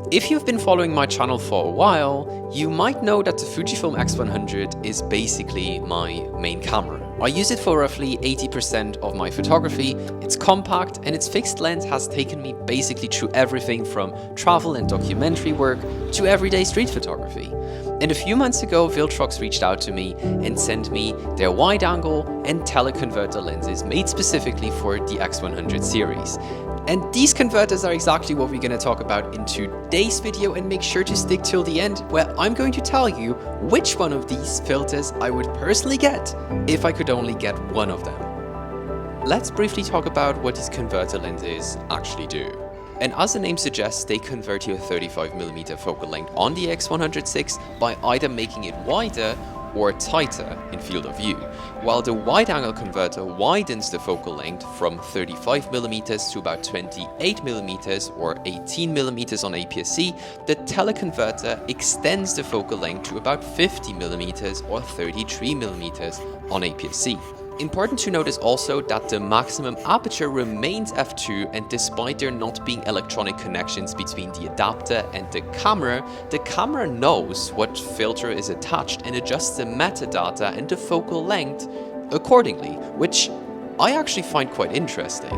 If you've been following my channel for a while, you might know that the Fujifilm X100 is basically my main camera. I use it for roughly 80% of my photography. It's compact and its fixed lens has taken me basically through everything from travel and documentary work to everyday street photography. And a few months ago, Viltrox reached out to me and sent me their wide-angle and teleconverter lenses made specifically for the X100 series. And these converters are exactly what we're going to talk about in today's video, and make sure to stick till the end, where I'm going to tell you which one of these filters I would personally get if I could only get one of them. Let's briefly talk about what these converter lenses actually do. And as the name suggests, they convert your 35mm focal length on the X100VI by either making it wider or tighter in field of view, while the wide-angle converter widens the focal length from 35mm to about 28mm or 18mm on APS-C. The teleconverter extends the focal length to about 50mm or 33mm on APS-C. Important to notice also that the maximum aperture remains f2, and despite there not being electronic connections between the adapter and the camera knows what filter is attached and adjusts the metadata and the focal length accordingly, which I actually find quite interesting.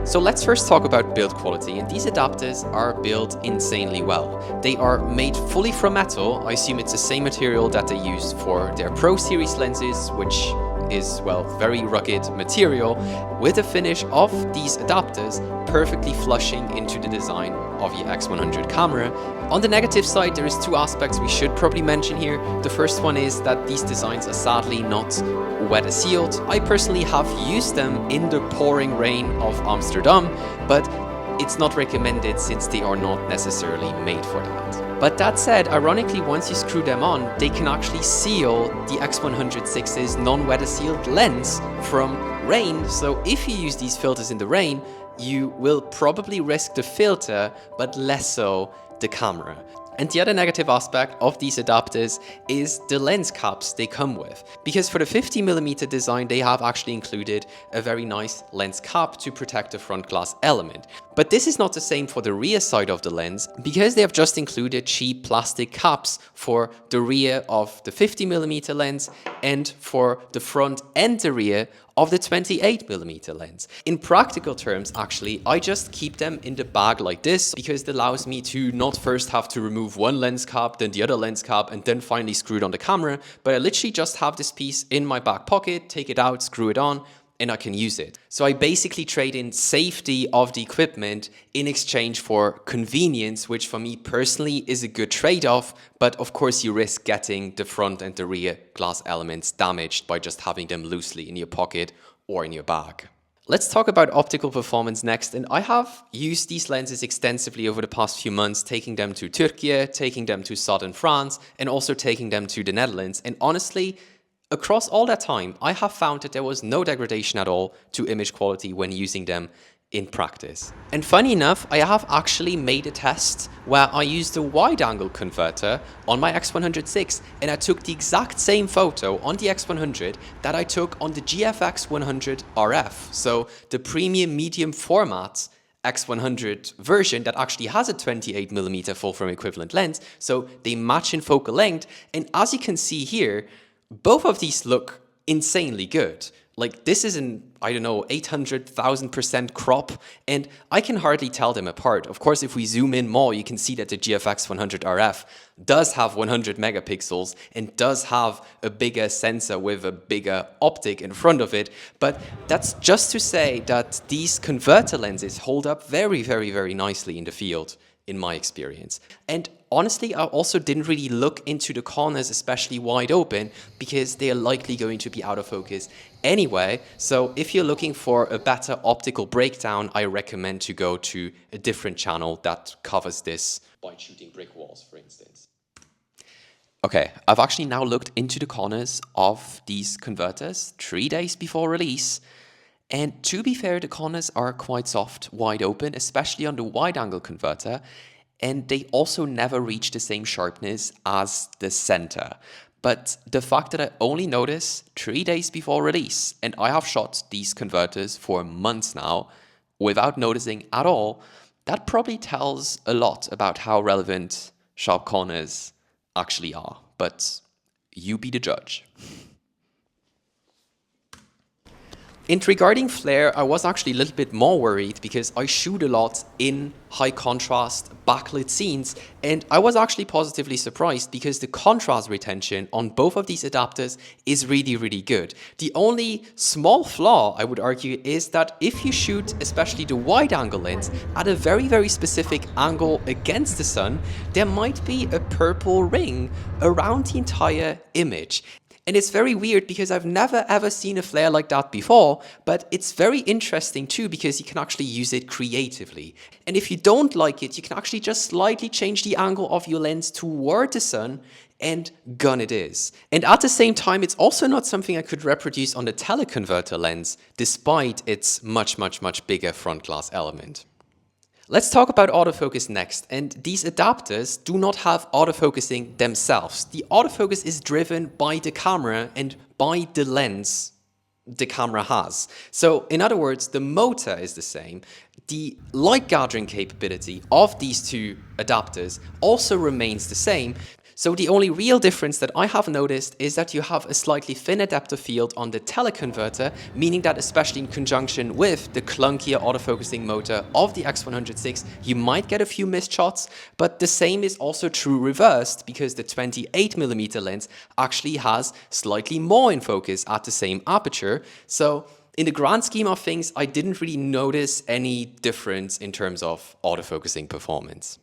So let's first talk about build quality, and these adapters are built insanely well. They are made fully from metal. I assume it's the same material that they use for their Pro Series lenses, which is, well, very rugged material, with a finish of these adapters perfectly flushing into the design of the X100 camera. On the negative side, there is two aspects we should probably mention here. The first one is that these designs are sadly not weather sealed. I personally have used them in the pouring rain of Amsterdam, but it's not recommended since they are not necessarily made for that. But that said, ironically, once you screw them on, they can actually seal the X100VI's non-weather sealed lens from rain. So if you use these filters in the rain, you will probably risk the filter, but less so the camera. And the other negative aspect of these adapters is the lens caps they come with. Because for the 50mm design, they have actually included a very nice lens cap to protect the front glass element. But this is not the same for the rear side of the lens, because they have just included cheap plastic caps for the rear of the 50mm lens and for the front and the rear of the 28mm lens. In practical terms, actually, I just keep them in the bag like this because it allows me to not first have to remove one lens cap, then the other lens cap, and then finally screw it on the camera, but I literally just have this piece in my back pocket, take it out, screw it on, and I can use it. So I basically trade in safety of the equipment in exchange for convenience, which for me personally is a good trade-off, but of course you risk getting the front and the rear glass elements damaged by just having them loosely in your pocket or in your bag. Let's talk about optical performance next, and I have used these lenses extensively over the past few months, taking them to Turkey, taking them to southern France, and also taking them to the Netherlands, and honestly, across all that time, I have found that there was no degradation at all to image quality when using them in practice. And funny enough, I have actually made a test where I used a wide-angle converter on my X100VI, and I took the exact same photo on the X100 that I took on the GFX 100 RF, so the premium medium format X100 version that actually has a 28mm full-frame equivalent lens, so they match in focal length, and as you can see here, both of these look insanely good. Like, this is an, I don't know, 800,000% crop, and I can hardly tell them apart. Of course, if we zoom in more, you can see that the GFX 100 RF does have 100 megapixels and does have a bigger sensor with a bigger optic in front of it. But that's just to say that these converter lenses hold up very, very, very nicely in the field, in my experience. And honestly, I also didn't really look into the corners, especially wide open, because they are likely going to be out of focus anyway. So if you're looking for a better optical breakdown, I recommend to go to a different channel that covers this by shooting brick walls, for instance. Okay, I've actually now looked into the corners of these converters 3 days before release. And to be fair, the corners are quite soft, wide open, especially on the wide-angle converter, and they also never reach the same sharpness as the center. But the fact that I only noticed 3 days before release, and I have shot these converters for months now, without noticing at all, That probably tells a lot about how relevant sharp corners actually are, but you be the judge. And regarding flare, I was actually a little bit more worried because I shoot a lot in high contrast backlit scenes, and I was actually positively surprised because the contrast retention on both of these adapters is really good. The only small flaw, I would argue, is that if you shoot especially the wide angle lens at a very specific angle against the sun, there might be a purple ring around the entire image. And it's very weird because I've never ever seen a flare like that before, but it's very interesting too because you can actually use it creatively. And if you don't like it, you can actually just slightly change the angle of your lens toward the sun and gone it is. And at the same time, it's also not something I could reproduce on the teleconverter lens, despite its much bigger front glass element. Let's talk about autofocus next, and these adapters do not have autofocusing themselves. The autofocus is driven by the camera and by the lens the camera has. So in other words, the motor is the same. The light gathering capability of these two adapters also remains the same. So the only real difference that I have noticed is that you have a slightly thinner depth of field on the teleconverter, meaning that especially in conjunction with the clunkier autofocusing motor of the X100VI, you might get a few missed shots, but the same is also true reversed because the 28mm lens actually has slightly more in focus at the same aperture. So in the grand scheme of things, I didn't really notice any difference in terms of autofocusing performance.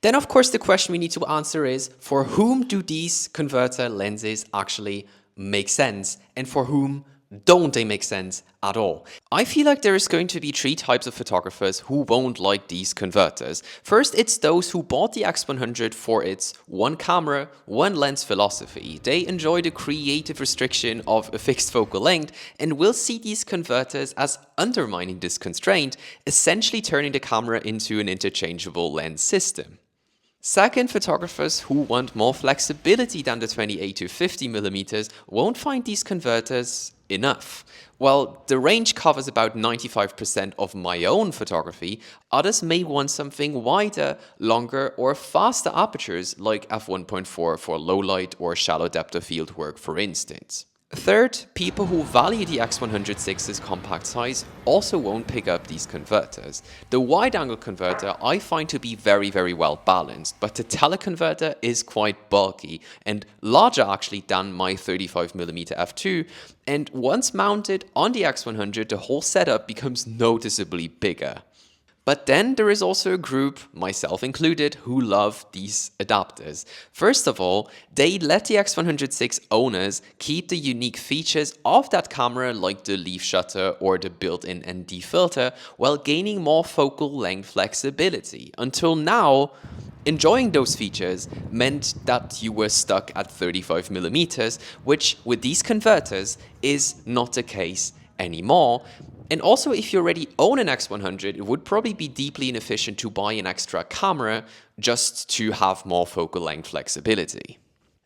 Then, of course, the question we need to answer is, for whom do these converter lenses actually make sense, and for whom don't they make sense at all? I feel like there is going to be three types of photographers who won't like these converters. First, it's those who bought the X100 for its one camera, one lens philosophy. They enjoy the creative restriction of a fixed focal length and will see these converters as undermining this constraint, essentially turning the camera into an interchangeable lens system. Second, photographers who want more flexibility than the 28 to 50mm won't find these converters enough. While the range covers about 95% of my own photography, others may want something wider, longer, or faster apertures like f1.4 for low light or shallow depth of field work, for instance. Third, people who value the X100VI's compact size also won't pick up these converters. The wide-angle converter I find to be very well balanced, but the teleconverter is quite bulky and larger actually than my 35mm f2, and once mounted on the X100, the whole setup becomes noticeably bigger. But then there is also a group, myself included, who love these adapters. First of all, they let the X100VI owners keep the unique features of that camera like the leaf shutter or the built-in ND filter while gaining more focal length flexibility. Until now, enjoying those features meant that you were stuck at 35mm, which with these converters is not the case anymore. And also, if you already own an X100, it would probably be deeply inefficient to buy an extra camera just to have more focal length flexibility.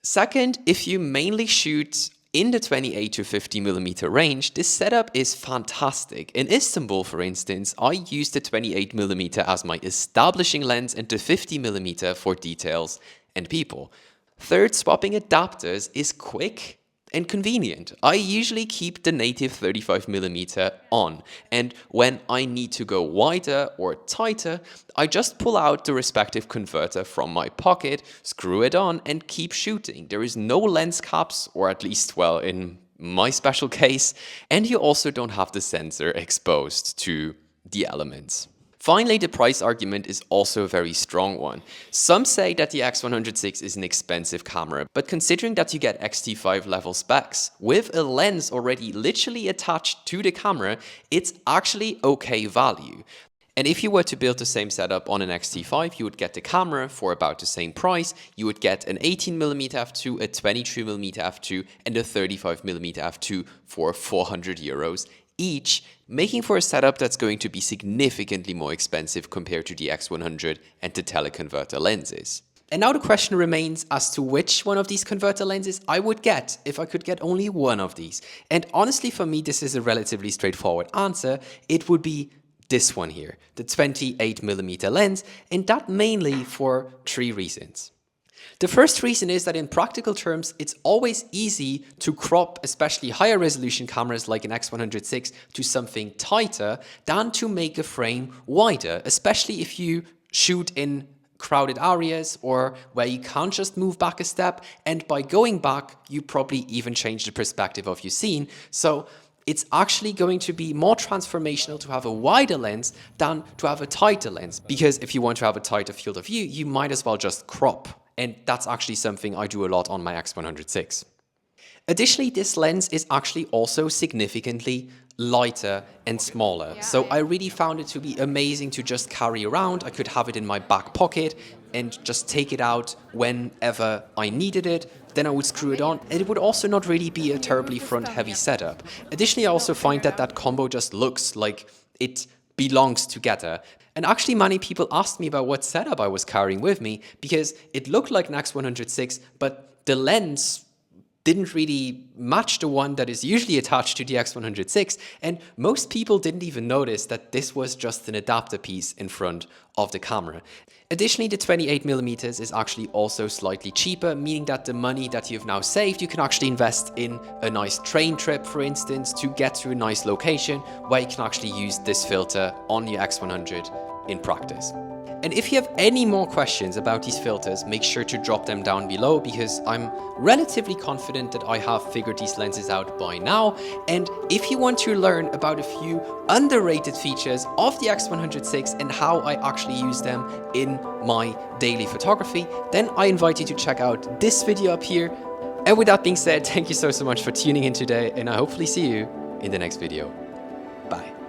Second, if you mainly shoot in the 28 to 50mm range, this setup is fantastic. In Istanbul, for instance, I used the 28mm as my establishing lens and the 50mm for details and people. Third, swapping adapters is quick and convenient. I usually keep the native 35mm on, and when I need to go wider or tighter, I just pull out the respective converter from my pocket, screw it on, and keep shooting. There is no lens caps, or at least, well, in my special case, and you also don't have the sensor exposed to the elements. Finally, the price argument is also a very strong one. Some say that the X100VI is an expensive camera, but considering that you get X-T5 level specs with a lens already literally attached to the camera, it's actually okay value. And if you were to build the same setup on an X-T5, you would get the camera for about the same price. You would get an 18mm f2, a 23mm f2, and a 35mm f2 for €400 each, making for a setup that's going to be significantly more expensive compared to the X100 and the teleconverter lenses. And now the question remains as to which one of these converter lenses I would get if I could get only one of these. And honestly, for me, this is a relatively straightforward answer. It would be this one here, the 28mm lens, and that mainly for 3 reasons. The first reason is that in practical terms, it's always easy to crop especially higher resolution cameras like an X100VI to something tighter than to make a frame wider, especially if you shoot in crowded areas or where you can't just move back a step, and by going back, you probably even change the perspective of your scene. So it's actually going to be more transformational to have a wider lens than to have a tighter lens, because if you want to have a tighter field of view, you might as well just crop. And that's actually something I do a lot on my X100VI. Additionally, this lens is actually also significantly lighter and smaller. So I really found it to be amazing to just carry around. I could have it in my back pocket and just take it out whenever I needed it. Then I would screw it on, and it would also not really be a terribly front-heavy setup. Additionally, I also find that that combo just looks like it belongs together. And actually many people asked me about what setup I was carrying with me, because it looked like an X100VI, but the lens didn't really match the one that is usually attached to the X100VI, and most people didn't even notice that this was just an adapter piece in front of the camera. Additionally, the 28mm is actually also slightly cheaper, meaning that the money that you've now saved, you can actually invest in a nice train trip, for instance, to get to a nice location where you can actually use this filter on your X100 in practice. And if you have any more questions about these filters, make sure to drop them down below, because I'm relatively confident that I have figured these lenses out by now. And if you want to learn about a few underrated features of the X100VI and how I actually use them in my daily photography, then I invite you to check out this video up here. And with that being said, thank you so much for tuning in today, and I hopefully see you in the next video. Bye.